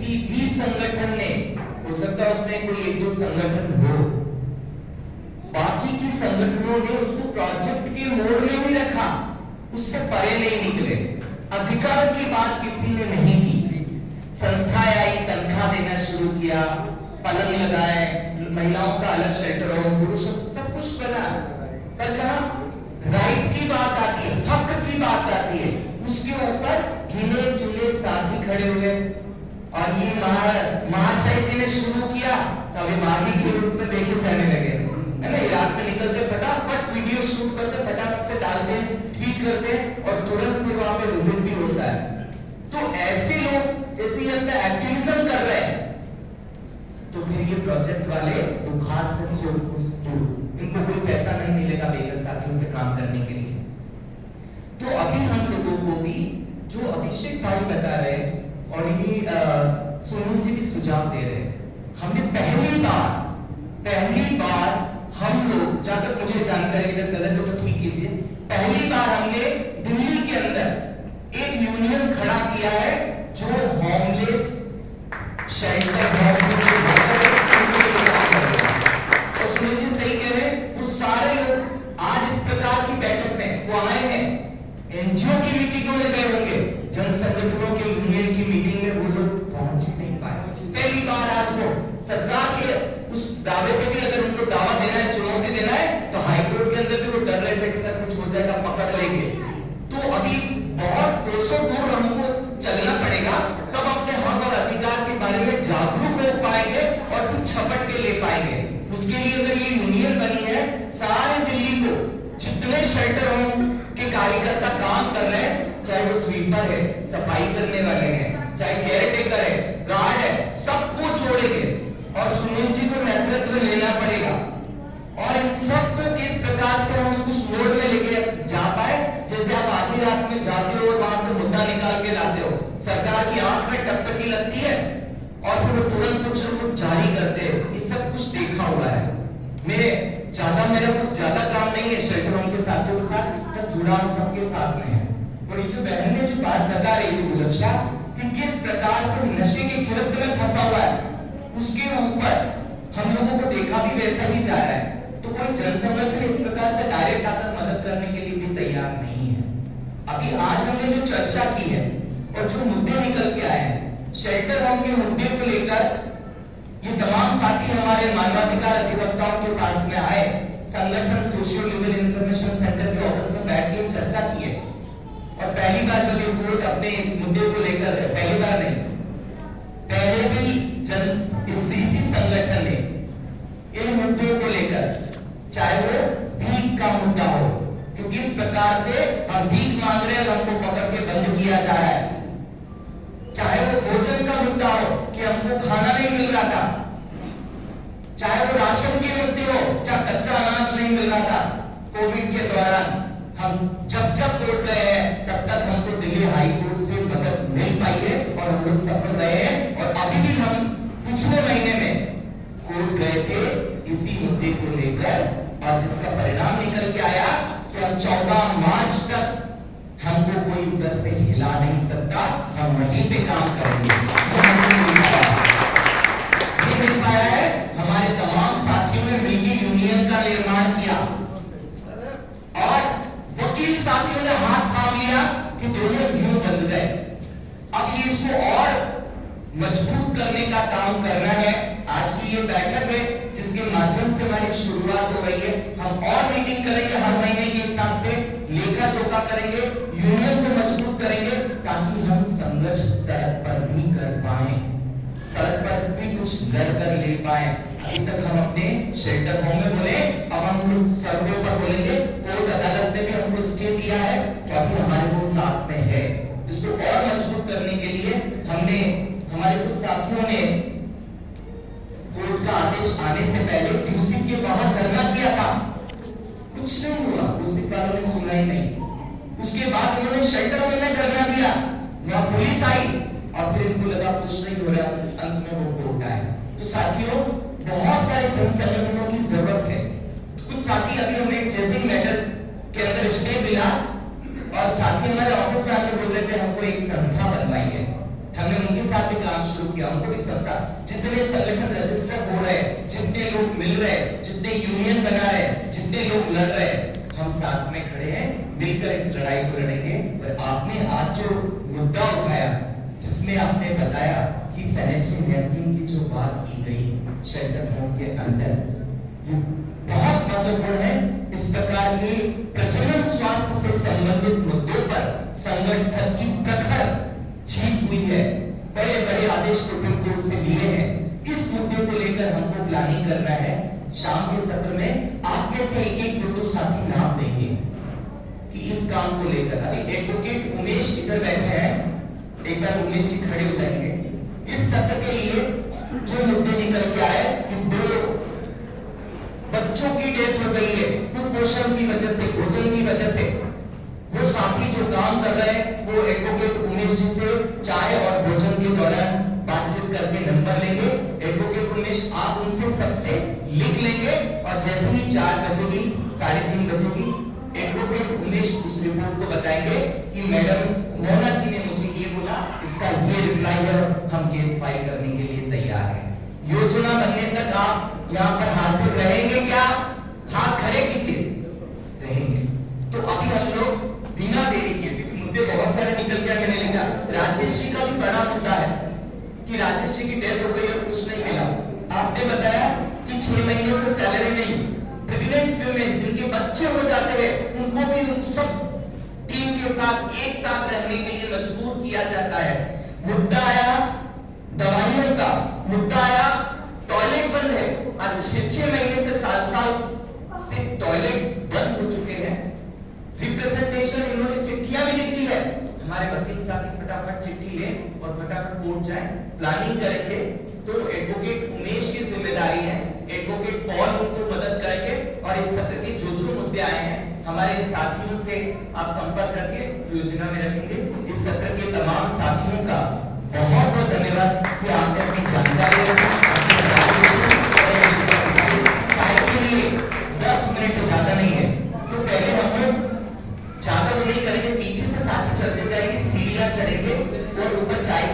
किसी भी संगठन ने, हो सकता है उसमें कोई एक दो संगठन हो, बाकी की संगठनों ने उसको प्रोजेक्ट के मोड में ही रखा, उससे परे नहीं निकले। अधिकार की बात किसी ने नहीं की। संस्थाएं आई, तनख्वाह देना शुरू किया, पलंग लगाए, महिलाओं का अलग शेल्टर हो, पुरुषों सब कुछ बना, पर जहां राइट की बात आती है, हक की बात आती है, उसके ऊपर गिने चुने साथी खड़े हुए। और ये महाशय जी ने शुरू किया तो अभी मागी के रूप में देखे जाने लगे, है ना। इराक में निकलते फटाफट वीडियो शूट करते, फटाफट से डालते, ट्वीट करते और तुरंत फिर वहां पे विजिट भी होता है। तो ऐसे लोग जैसे ये अपना एक्टिविज्म कर रहे हैं, तो फिर ये प्रोजेक्ट वाले बुखार से इनको कोई पैसा नहीं मिलेगा बेघर साथियों के काम करने के लिए। तो अभी हम लोगों को भी जो अभिषेक भाई बता रहे और ये सुनील जी भी सुझाव दे रहे हैं, हमने पहली बार हम लोग, जहां तक मुझे जानकारी अगर गलत हो तो ठीक कीजिए, पहली बार हमने दिल्ली के अंदर एक यूनियन खड़ा किया है जो होमलेस शेल्टर है। और सुनील जी सही कह रहे हैं, वो सारे लोग आज इस प्रकार की बैठक में वो आए हैं, एनजीओ की मीटिंगों में गए होंगे, जन संगठनों के यूनियन की मीटिंग में वो लोग पहुंच नहीं पाए। पहली बार आज वो सरकार के उस दावे पे भी अगर उनको दावा देना है, चुनौती देना है, तो हाईकोर्ट के अंदर भी वो डर रहे थे कि सब कुछ हो जाएगा, पकड़ लेंगे। तो अभी बहुत 200 दूर हमको चलना पड़ेगा, तब अपने हक और अधिकार के बारे में जागरूक हो पाएंगे और कुछ छपट के ले पाएंगे। उसके लिए अगर ये यूनियन बनी है, सारे दिल्ली को जितने शेल्टर होम के कार्यकर्ता काम कर रहे हैं, चाहे वो स्वीपर है, सफाई करने वाले हैं, चाहे केयर टेकर है, गार्ड है, सबको छोड़ेंगे और सुनील जी को नेतृत्व लेना पड़ेगा। और इन सबको किस प्रकार से हम उस मोड़ में लेके जा पाए, जैसे आप आधी रात में जाते हो और वहां से मुद्दा निकाल के लाते हो, सरकार की आंख में टकटकी लगती है और फिर वो तुरंत कुछ न कुछ जारी करते हैं। ये सब कुछ देखा हुआ है। मेरा कुछ ज्यादा काम नहीं है शेल्टरों के साथियों के साथ, तो जुड़ाव सबके साथ में है। और ये जो बहन ने जो बात बता रही थी गुलशा, कि किस प्रकार से नशे के गिरफ्त में फंसा हुआ है, उसके ऊपर हम लोगों को देखा भी वैसा ही जा रहा है। तो कोई जनसंगठन इस प्रकार से डायरेक्ट आकर मदद करने के लिए भी तैयार नहीं है। अभी आज हमने जो चर्चा की है और जो मुद्दे निकल के आए हैं, शेल्टर होम के मुद्दे को लेकर ये तमाम साथी हमारे मानवाधिकार अधिवक्ताओं के पास में आए, संगठन सोशियो लीगल इंफॉर्मेशन सेंटर के ऑफिस में बैठ के चर्चा की है। और पहली बार जब ये कोर्ट अपने इस मुद्दे को लेकर, पहली बार नहीं, पहले भी इसी संगठन ने इन मुद्दों को लेकर, चाहे वो भीख का मुद्दा हो, क्योंकि इस प्रकार से हम भीख मांग रहे हैं और हमको पकड़ के बंद किया जा रहा है, चाहे वो भोजन का मुद्दा हो कि हमको खाना नहीं मिल रहा था, चाहे वो राशन के मुद्दे हो, चाहे कच्चा अनाज नहीं मिल रहा था कोविड के दौरान, हम जब कोर्ट गए हैं तब तक हमको दिल्ली हाई कोर्ट से मदद मिल पाई है और हम लोग सफल रहे हैं। और अभी भी हम पिछले महीने में कोर्ट गए थे इसी मुद्दे को लेकर, और जिसका परिणाम निकल के आया कि हम 14 मार्च तक हमको कोई उधर से हिला नहीं सकता, हम वहीं पे काम करेंगे। ये मिल पाया है, हमारे तमाम साथियों ने मिलकर यूनियन का निर्माण किया और वकील साथियों ने हाथ थाम लिया कि दोनों व्यू बंद गए। अब ये इसको और मजबूत करने का काम करना है। आज की ये बैठक है जिसके माध्यम से हमारी शुरुआत हो रही है। हम और मीटिंग करेंगे हर महीने के हिसाब से, लेखा जोखा करेंगे, यूनियन को मजबूत करेंगे, ताकि हम संघर्ष सड़क पर भी कर पाए, सड़क पर भी कुछ लड़कर ले पाए। अभी तक हम अपने शेल्टर होम में बोले, अब हम लोग सड़कों पर बोलेंगे। कोर्ट अदालत ने भी हमको स्टे दिया है, तो अभी हमारे वो साथ में है। इसको और मजबूत करने के लिए हमने, हमारे कुछ साथियों ने कोर्ट का आदेश आने से पहले यूसी के बाहर धरना किया था, कुछ नहीं हुआ, उससे वालों ने सुना ही नहीं। उसके बाद उन्होंने शेल्टर होम में धरना दिया, वहां पुलिस आई और फिर इनको लगा कुछ नहीं हो रहा, अंत में वो कोर्ट आए। तो साथियों, बहुत सारे जन संगठनों की जरूरत है। कुछ साथी अभी हमें जैसे मैटर के अंदर स्टे मिला और साथी हमारे ऑफिस में आके बोल रहे थे हमको एक संस्था बनवाई है, हमने उनके साथ भी काम शुरू किया, उनको भी संस्था, जितने संगठन रजिस्टर हो रहे, जितने लोग मिल रहे, जितने यूनियन बना रहे, जितने लोग लड़ रहे, हम साथ में खड़े हैं, मिलकर इस लड़ाई को लड़ेंगे। और आपने आज जो मुद्दा उठाया, जिसमें आपने बताया कि सैनिटरी नैपकिन की जो बात की गई शेल्टर होम के अंदर, ये बहुत महत्वपूर्ण है। इस प्रकार के प्रजनन स्वास्थ्य से संबंधित मुद्दों पर संगठन की प्रखर जीत हुई है, बड़े बड़े आदेश सुप्रीम कोर्ट से लिए हैं। इस मुद्दे को लेकर हमको प्लानिंग करना है। शाम के सत्र में आप में से एक दो साथी नाम देंगे कि इस काम को लेकर, अभी एडवोकेट उमेश इधर बैठे हैं, एक बार उमेश जी खड़े हो जाएंगे। इस सत्र के लिए जो मुद्दे निकल के आए कि 2 बच्चों की डेथ हो गई है कुपोषण की वजह से, भोजन की वजह से। वो साथी जो काम कर रहे हैं, वो एडवोकेट उमेश जी से चाय और भोजन के दौरान बातचीत करके नंबर लेंगे। एडवोकेट उमेश आप उनसे सबसे लिख लेंगे और जैसे ही 4 बजेगी, 3:30 बजेगी, एडवोकेट उमेश उस रिपोर्ट को बताएंगे कि मैडम मोना जी ने मुझे ये बोला, इसका ये रिप्लाई है, हम केस फाइल करने के लिए तैयार हैं। योजना बनने तक आप यहाँ पर हाजिर रहेंगे क्या? हाथ खड़े कीजिए। रहेंगे। तो अभी हम लोग बिना देरी के, क्योंकि मुद्दे बहुत सारे निकल के मैंने लिखा, राजेश जी का भी बड़ा मुद्दा है कि राजेश जी की डेथ हो गई और कुछ नहीं मिला। आपने बताया कि 6 महीने से सैलरी नहीं, प्रेग्नेंट वुमेन जिनके बच्चे हो जाते हैं, उनको भी उन सब टीम के साथ एक साथ रहने के लिए मजबूर किया जाता है। मुद्दा आया दवाइयों का, मुद्दा आया टॉयलेट बंद है, और 6 महीने से साल से टॉयलेट बंद हो चुके हैं। रिप्रेजेंटेशन इन्होंने चिट्ठियां भी लिखी है। हमारे वकील साथी फटाफट चिट्ठी ले और फटाफट कोर्ट जाए, प्लानिंग करेंगे। तो एडवोकेट उमेश की जिम्मेदारी है, एडवोकेट पॉल उनको मदद करेंगे और इस सत्र के जो मुद्दे आए हैं हमारे साथियों से आप संपर्क करके योजना में रखेंगे। इस सत्र के तमाम साथियों का